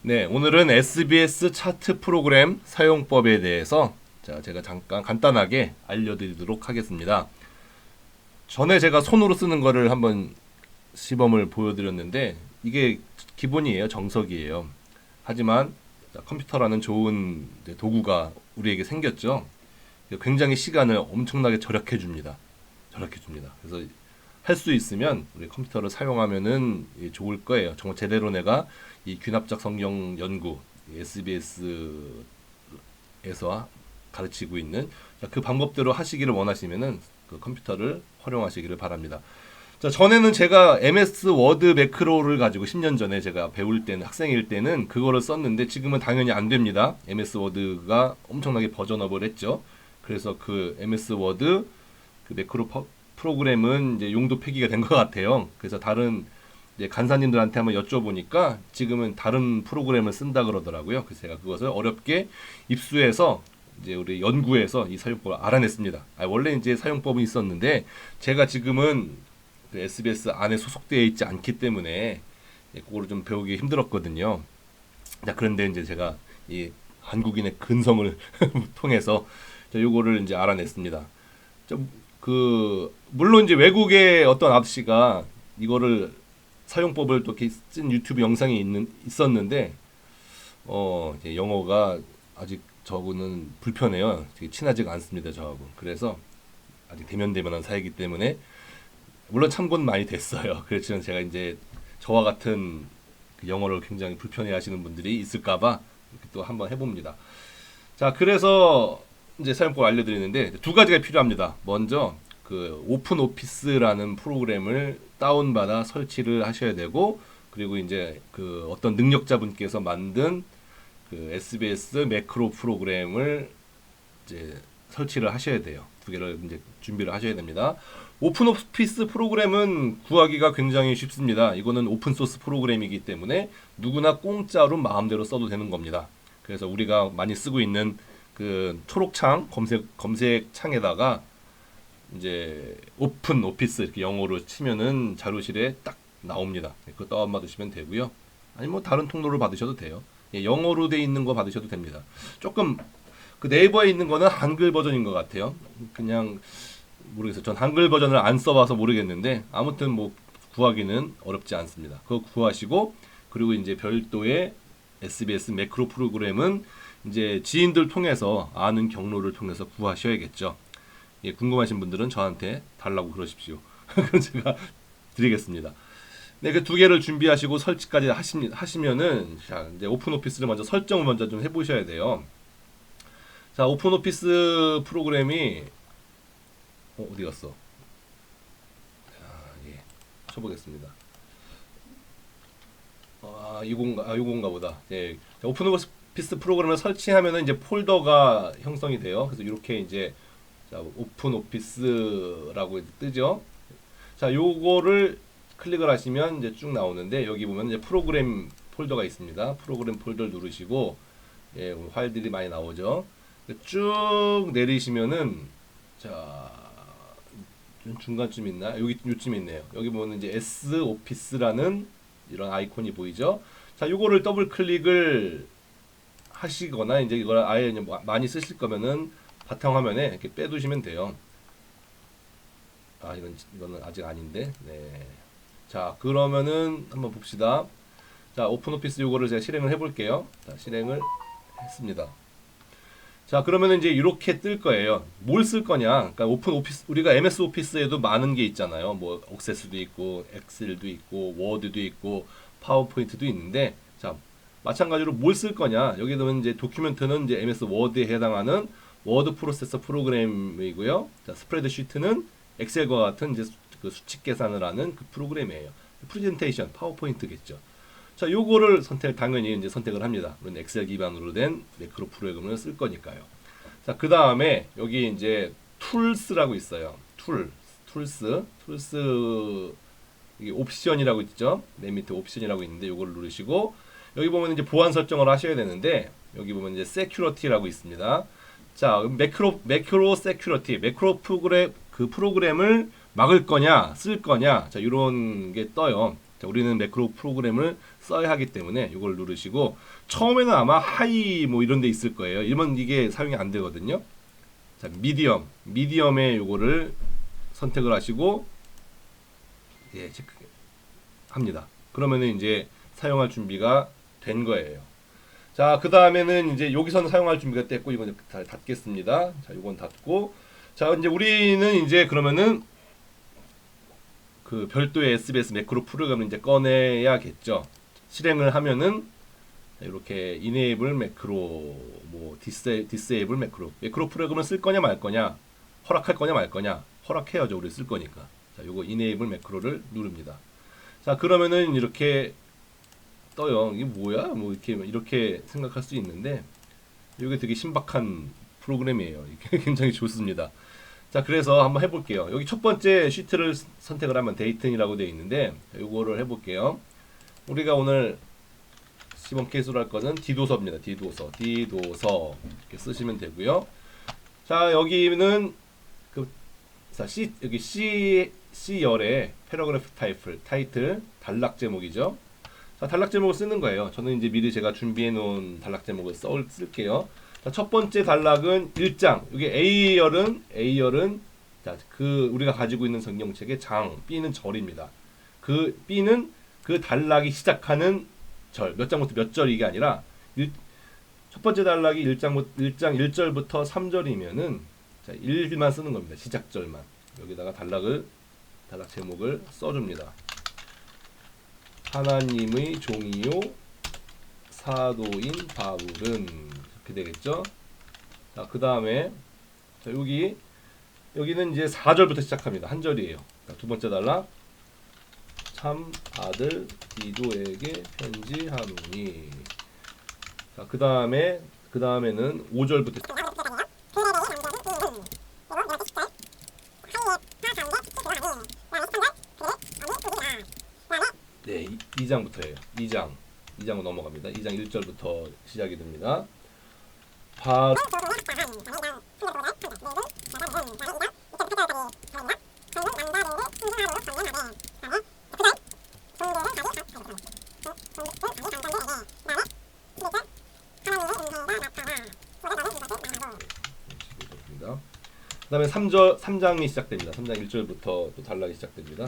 네, 오늘은 SBS 차트 프로그램 사용법에 대해서 제가 잠깐 간단하게 알려드리도록 하겠습니다. 전에 제가 손으로 쓰는 거를 한번 시범을 보여드렸는데 이게 기본이에요, 정석이에요. 하지만 컴퓨터라는 좋은 도구가 우리에게 생겼죠. 굉장히 시간을 엄청나게 절약해 줍니다. 그래서 할 수 있으면 우리 컴퓨터를 사용하면은 좋을 거예요. 정말 제대로 내가 이 귀납작 성경 연구 SBS에서 가르치고 있는 그 방법대로 하시기를 원하시면은 그 컴퓨터를 활용하시기를 바랍니다. 자, 전에는 제가 MS 워드 매크로를 가지고 10년 전에 제가 배울 때는 학생일 때는 그거를 썼는데 지금은 당연히 안 됩니다. MS 워드가 엄청나게 버전업을 했죠. 그래서 그 MS 워드 그 매크로 프로그램은 이제 용도 폐기가 된 것 같아요. 그래서 다른 이제 간사님들한테 한번 여쭤보니까 지금은 다른 프로그램을 쓴다 그러더라고요. 그래서 제가 그것을 어렵게 입수해서 이제 우리 연구에서 이 사용법을 알아냈습니다. 원래 이제 사용법은 있었는데 제가 지금은 그 SBS 안에 소속되어 있지 않기 때문에 그거를 좀 배우기 힘들었거든요. 자, 그런데 이제 제가 이 한국인의 근성을 통해서 요거를 이제 알아냈습니다. 물론 이제 외국의 어떤 아저씨가 이거를 사용법을 또 이렇게 쓴 유튜브 영상이 있었는데 이제 영어가 아직 저하고는 불편해요. 되게 친하지가 않습니다, 저하고. 그래서 아직 대면대면한 사이기 때문에 물론 참고는 많이 됐어요. 그렇지만 제가 이제 저와 같은 그 영어를 굉장히 불편해하시는 분들이 있을까봐 또 한번 해봅니다. 자, 그래서 이제 사용법 알려드리는데 두 가지가 필요합니다. 먼저 그 오픈 오피스라는 프로그램을 다운받아 설치를 하셔야 되고, 그리고 이제 그 어떤 능력자분께서 만든 그 SBS 매크로 프로그램을 이제 설치를 하셔야 돼요. 두 개를 이제 준비를 하셔야 됩니다. 오픈 오피스 프로그램은 구하기가 굉장히 쉽습니다. 이거는 오픈 소스 프로그램이기 때문에 누구나 공짜로 마음대로 써도 되는 겁니다. 그래서 우리가 많이 쓰고 있는 그 초록창 검색 창에다가 이제 오픈 오피스 이렇게 영어로 치면은 자료실에 딱 나옵니다. 그거 다운받으시면 되고요. 아니 뭐 다른 통로를 받으셔도 돼요. 영어로 돼 있는 거 받으셔도 됩니다. 조금 그 네이버에 있는 거는 한글 버전인 것 같아요. 그냥 모르겠어요. 전 한글 버전을 안 써봐서 모르겠는데 아무튼 뭐 구하기는 어렵지 않습니다. 그거 구하시고, 그리고 이제 별도의 SBS 매크로 프로그램은 이제 지인들 통해서 아는 경로를 통해서 구하셔야겠죠. 궁금하신 분들은 저한테 달라고 그러십시오. 그럼 제가 드리겠습니다. 네, 그 두 개를 준비하시고 설치까지 하시면은 자, 이제 오픈 오피스를 먼저 설정을 먼저 좀 해보셔야 돼요. 자, 오픈 오피스 프로그램이 어디 갔어? 자, 예, 쳐보겠습니다. 요건가 보다. 예, 자, 오픈 오피스 프로그램을 설치하면은 이제 폴더가 형성이 돼요. 그래서 이렇게 이제 자, 오픈 오피스라고 뜨죠. 자, 요거를 클릭을 하시면 이제 쭉 나오는데 여기 보면 이제 프로그램 폴더가 있습니다. 프로그램 폴더를 누르시고 예, 파일들이 많이 나오죠. 쭉 내리시면은 자, 중간쯤 있나? 여기 요쯤 있네요. 여기 보면 이제 S 오피스라는 이런 아이콘이 보이죠. 자, 요거를 더블 클릭을 하시거나 이제 이걸 아예 많이 쓰실 거면은 바탕화면에 이렇게 빼두시면 돼요. 이거는 아직 아닌데. 네. 자, 그러면은 한번 봅시다. 자, 오픈 오피스 요거를 제가 실행을 해볼게요. 자, 실행을 했습니다. 자, 그러면은 이제 이렇게 뜰 거예요. 뭘 쓸 거냐? 그러니까 오픈 오피스, 우리가 MS 오피스에도 많은 게 있잖아요. 뭐 억세스도 있고, 엑셀도 있고, 워드도 있고, 파워포인트도 있는데, 자, 마찬가지로 뭘 쓸 거냐? 여기 보면 이제 도큐멘트는 이제 MS 워드에 해당하는 워드 프로세서 프로그램이고요. 자, 스프레드시트는 엑셀과 같은 이제 그 수칙 계산을 하는 그 프로그램이에요. 프레젠테이션, 파워포인트겠죠. 자, 요거를 당연히 이제 선택을 합니다. 물론 엑셀 기반으로 된 매크로 프로그램을 쓸 거니까요. 자, 그 다음에 여기 이제 툴스라고 있어요. 툴스, 이게 옵션이라고 있죠. 맨 밑에 옵션이라고 있는데 요거를 누르시고 여기 보면 이제 보안 설정을 하셔야 되는데 여기 보면 이제 세큐리티라고 있습니다. 자, 매크로 세큐리티, 매크로 프로그램을 막을 거냐, 쓸 거냐, 자, 이런 게 떠요. 자, 우리는 매크로 프로그램을 써야 하기 때문에 이걸 누르시고 처음에는 아마 하이 뭐 이런 데 있을 거예요. 이러면 이게 사용이 안 되거든요. 자, 미디엄에 요거를 선택을 하시고 예, 체크합니다. 그러면은 이제 사용할 준비가 된 거예요. 자, 그 다음에는 이제 여기서는 사용할 준비가 됐고 이건 다 닫겠습니다. 자, 이건 닫고 자, 이제 우리는 이제 그러면은 그 별도의 SBS 매크로 프로그램을 이제 꺼내야겠죠. 실행을 하면은 이렇게 enable 매크로 뭐 disable 매크로 프로그램을 쓸 거냐 말 거냐 허락할 거냐 말 거냐 허락해야죠. 우리 쓸 거니까. 자, 요거 enable 매크로를 누릅니다. 자, 그러면은 이렇게 떠요. 이게 뭐야? 뭐 이렇게 생각할 수 있는데 이게 되게 신박한 프로그램이에요. 이게 굉장히 좋습니다. 자, 그래서 한번 해볼게요. 여기 첫 번째 시트를 선택을 하면 데이튼이라고 되어 있는데 요거를 해볼게요. 우리가 오늘 시범 케이스로 할 거는 디도서입니다. 디도서 이렇게 쓰시면 되고요. 자, 여기는 여기 C열에 패러그래프 타이틀 단락 제목이죠. 자, 단락 제목을 쓰는 거예요. 저는 이제 미리 제가 준비해 놓은 단락 제목을 쓸게요. 자, 첫 번째 단락은 1장. 이게 A열은 자, 우리가 가지고 있는 성경책의 장, B는 절입니다. 그 B는 그 단락이 시작하는 절, 몇 장부터 몇 절 이게 아니라 첫 번째 단락이 1장 1절부터 3절이면은 자, 1만 쓰는 겁니다. 시작절만. 여기다가 단락 제목을 써줍니다. 하나님의 종이요 사도인 바울은 이렇게 되겠죠. 자, 그 다음에 여기는 이제 4절부터 시작합니다. 한 절이에요. 자, 두 번째 단락 참 아들 디도에게 편지하노니. 자, 그 다음에는 5절부터 네, 2장부터예요. 2장으로 넘어갑니다. 2장 1절부터 시작이 됩니다. 그 다음에 3장이 시작됩니다. 3장 1절부터 또 단락이 시작됩니다.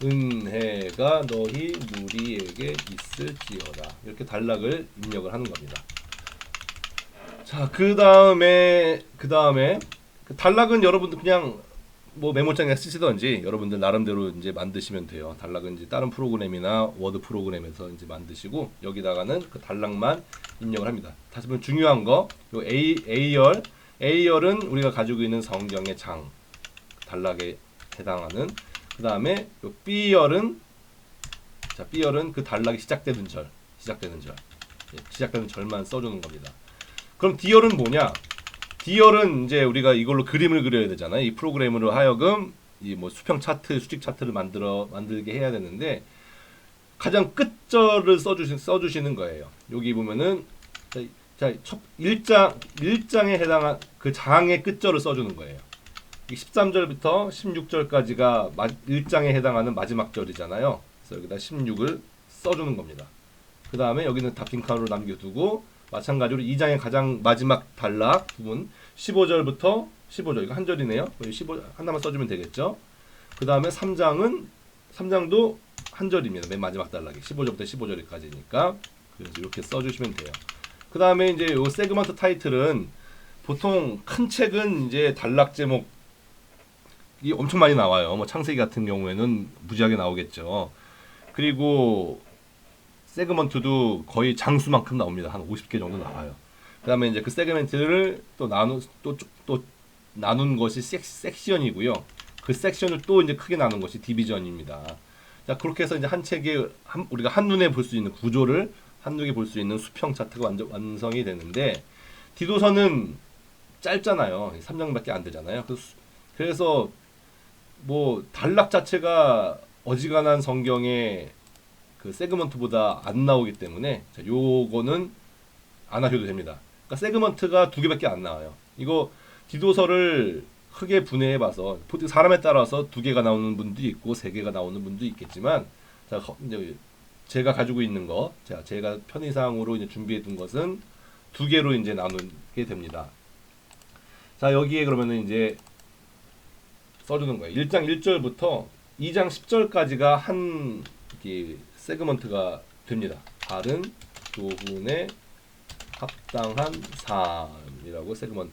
은혜가 너희 무리에게 있을지어다. 이렇게 단락을 입력을 하는 겁니다. 자, 그 다음에 그 단락은 여러분들 그냥 뭐 메모장에 쓰시던지 여러분들 나름대로 이제 만드시면 돼요. 단락은 이제 다른 프로그램이나 워드 프로그램에서 이제 만드시고 여기다가는 그 단락만 입력을 합니다. 다시 한번 중요한 거, 요 A열은 우리가 가지고 있는 성경의 장 단락에 해당하는. 그 다음에 요 B열은 그 단락이 시작되는 절만 써주는 겁니다. 그럼 D열은 뭐냐? D열은 이제 우리가 이걸로 그림을 그려야 되잖아요. 이 프로그램으로 하여금 이 뭐 수평 차트, 수직 차트를 만들게 해야 되는데 가장 끝절을 써주시는 거예요. 여기 보면은 자, 1장에 해당한 그 장의 끝절을 써주는 거예요. 13절부터 16절까지가 1장에 해당하는 마지막 절이잖아요. 그래서 여기다 16을 써주는 겁니다. 그 다음에 여기는 다 빈칸으로 남겨두고 마찬가지로 2장의 가장 마지막 단락 부분 15절부터 15절 이거 한 절이네요. 15 하나만 써주면 되겠죠. 그 다음에 3장도 한 절입니다. 맨 마지막 단락이 15절부터 15절까지니까 그래서 이렇게 써주시면 돼요. 그 다음에 이제 요 세그먼트 타이틀은 보통 큰 책은 이제 단락 제목이 엄청 많이 나와요. 뭐 창세기 같은 경우에는 무지하게 나오겠죠. 그리고 세그먼트도 거의 장수만큼 나옵니다. 한 50개 정도 나와요. 그 다음에 이제 그 세그먼트를 또 나눈 것이 섹션이고요. 그 섹션을 또 이제 크게 나눈 것이 디비전입니다. 자, 그렇게 해서 이제 한 책에 우리가 한눈에 볼 수 있는 구조를 한눈에 볼 수 있는 수평 차트가 완성이 되는데 디도서는 짧잖아요. 3장밖에 안 되잖아요. 그래서 뭐 단락 자체가 어지간한 성경의 그 세그먼트보다 안 나오기 때문에 자, 요거는 안 하셔도 됩니다. 그러니까 세그먼트가 두 개밖에 안 나와요. 이거 디도서를 크게 분해해봐서 사람에 따라서 두 개가 나오는 분도 있고 세 개가 나오는 분도 있겠지만, 자, 이제 제가 가지고 있는 거, 제가 편의상으로 이제 준비해둔 것은 두 개로 이제 나누게 됩니다. 자, 여기에 그러면은 이제 써주는 거예요. 1장 1절부터 2장 10절까지가 한 이렇게 세그먼트가 됩니다. 바른 교훈에 합당한 삶이라고, 세그먼트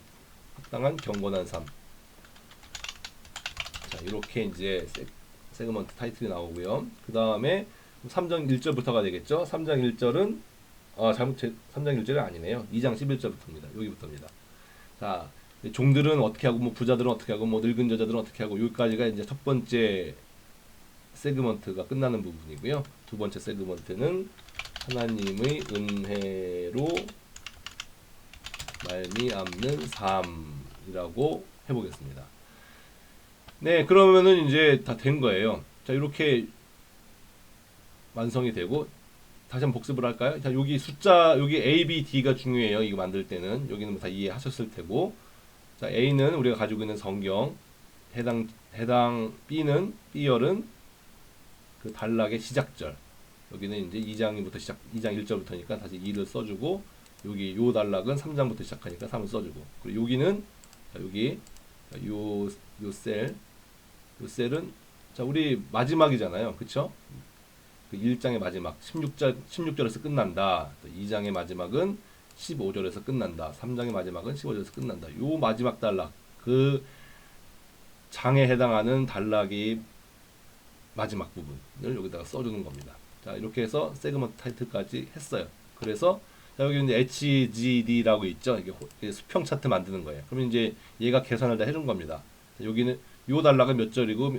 합당한 경건한 삶. 자, 이렇게 이제 세그먼트 타이틀이 나오고요. 그 다음에 3장 1절부터가 되겠죠. 3장 1절은 3장 1절이 아니네요. 2장 11절부터입니다. 여기부터입니다. 자, 종들은 어떻게 하고, 뭐 부자들은 어떻게 하고, 뭐 늙은 여자들은 어떻게 하고, 여기까지가 이제 첫 번째 세그먼트가 끝나는 부분이고요. 두 번째 세그먼트는 하나님의 은혜로 말미암는 삶이라고 해보겠습니다. 네, 그러면은 이제 다 된 거예요. 자, 이렇게 완성이 되고, 다시 한번 복습을 할까요? 자, 여기 숫자, 여기 A, B, D가 중요해요. 이거 만들 때는. 여기는 뭐 다 이해하셨을 테고. 자, A는 우리가 가지고 있는 성경, 해당 B는, B열은 그 단락의 시작절. 여기는 이제 2장 1절부터니까 다시 2를 써주고, 여기 요 단락은 3장부터 시작하니까 3을 써주고, 그리고 여기는, 자, 여기, 요 셀은, 자, 우리 마지막이잖아요. 그쵸? 그 1장의 마지막 16절에서 끝난다. 2장의 마지막은 15절에서 끝난다. 3장의 마지막은 15절에서 끝난다. 요 마지막 단락, 그 장에 해당하는 단락이 마지막 부분을 여기다가 써주는 겁니다. 자, 이렇게 해서 세그먼트 타이틀까지 했어요. 그래서 자, 여기 이제 HGD라고 있죠. 이게 수평 차트 만드는 거예요. 그러면 이제 얘가 계산을 다 해준 겁니다. 자, 여기는 요 단락은 몇 절이고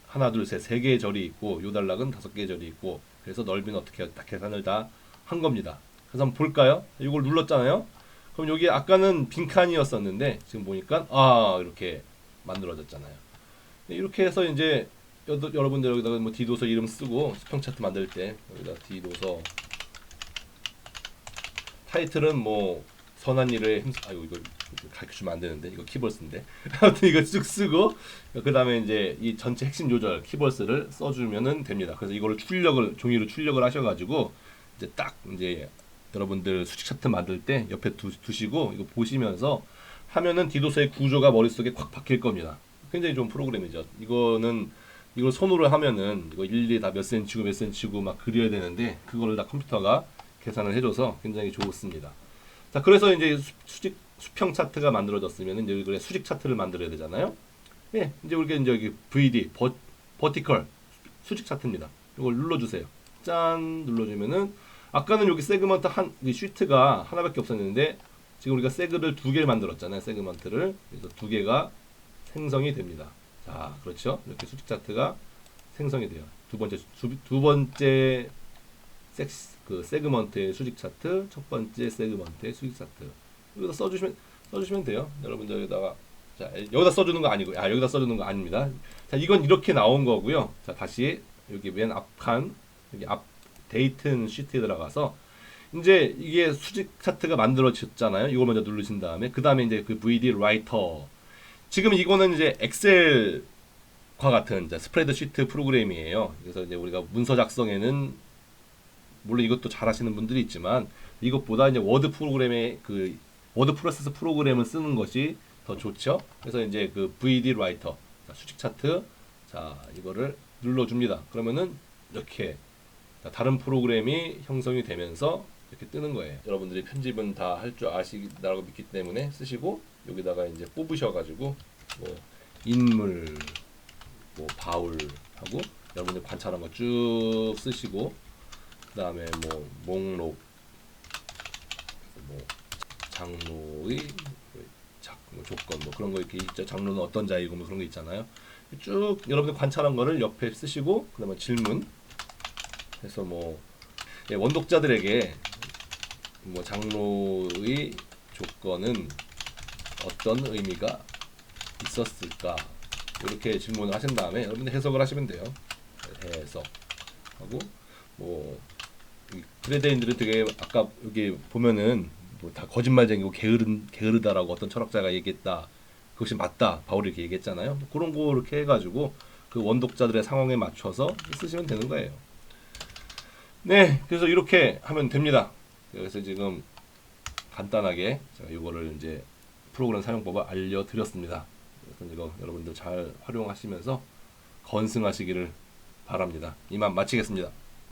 하나, 둘, 셋, 세 개의 절이 있고, 요 단락은 5개의 절이 있고, 그래서 넓이는 어떻게 다 계산을 다 한 겁니다. 그래서 한번 볼까요? 이걸 눌렀잖아요. 그럼 여기 아까는 빈칸이었었는데 지금 보니까 이렇게 만들어졌잖아요. 이렇게 해서 이제 여러분들 여기다가 뭐 디도서 이름 쓰고 수평 차트 만들 때 여기다 디도서 타이틀은 뭐 선한 일에 이거 가르쳐주면 안 되는데, 이거 키버스인데 아무튼 이거 쭉 쓰고, 그 다음에 이제 이 전체 핵심 요절 키버스를 써주면은 됩니다. 그래서 이거를 종이로 출력을 하셔가지고 이제 딱 이제 여러분들 수직 차트 만들 때 옆에 두시고 이거 보시면서 하면은 디도서의 구조가 머릿속에 콱 박힐 겁니다. 굉장히 좋은 프로그램이죠. 이걸 손으로 하면은 이거 일일이 다 몇 센치고 몇 센치고 막 그려야 되는데, 그거를 다 컴퓨터가 계산을 해줘서 굉장히 좋습니다. 자, 그래서 이제 수평 차트가 만들어졌으면 이제 여기 수직 차트를 만들어야 되잖아요. 예, 이제 우리가 이제 여기 VD 버티컬 수직 차트입니다. 이걸 눌러주세요. 짠 눌러주면은 아까는 여기 세그먼트 시트가 하나밖에 없었는데 지금 우리가 세그를 두 개를 만들었잖아요. 세그먼트를. 그래서 두 개가 생성이 됩니다. 자, 그렇죠. 이렇게 수직 차트가 생성이 돼요. 두 번째 세그먼트의 수직 차트, 첫 번째 세그먼트의 수직 차트. 여기다 써주시면 돼요. 여러분들 여기다가, 자, 여기다 써주는 거 아니고, 여기다 써주는 거 아닙니다. 자, 이건 이렇게 나온 거고요. 자, 다시 여기 맨 앞칸, 여기 앞 데이트 시트에 들어가서 이제 이게 수직 차트가 만들어졌잖아요. 이걸 먼저 누르신 다음에 그 다음에 이제 그 VD 라이터, 지금 이거는 이제 엑셀과 같은 이제 스프레드 시트 프로그램이에요. 그래서 이제 우리가 문서 작성에는 물론 이것도 잘 하시는 분들이 있지만 이것보다 이제 워드 프로세스 프로그램을 쓰는 것이 더 좋죠. 그래서 이제 그 VD 라이터, 수직 차트, 자, 이거를 눌러줍니다. 그러면은 이렇게 다른 프로그램이 형성이 되면서 이렇게 뜨는 거예요. 여러분들이 편집은 다 할 줄 아시다고 믿기 때문에 쓰시고, 여기다가 이제 뽑으셔가지고 뭐 인물, 뭐 바울하고 여러분들 관찰한 거 쭉 쓰시고, 그 다음에 뭐 목록, 뭐 장로의 뭐 조건, 뭐 그런 거 이렇게 있죠. 장로는 어떤 자이고 뭐 그런 거 있잖아요. 쭉 여러분들 관찰한 거를 옆에 쓰시고, 그 다음에 질문 해서 뭐 원독자들에게 뭐 장로의 조건은 어떤 의미가 있었을까, 이렇게 질문을 하신 다음에 여러분들 해석을 하시면 돼요. 해석하고 뭐 그레데인들은 되게 아까 여기 보면은 뭐 다 거짓말쟁이고 게으르다라고 어떤 철학자가 얘기했다. 그것이 맞다. 바울이 이렇게 얘기했잖아요. 그런 거 이렇게 해가지고 그 원독자들의 상황에 맞춰서 쓰시면 되는 거예요. 네, 그래서 이렇게 하면 됩니다. 그래서 지금 간단하게 제가 이거를 이제 프로그램 사용법을 알려드렸습니다. 그래서 이거 여러분들 잘 활용하시면서 건승하시기를 바랍니다. 이만 마치겠습니다.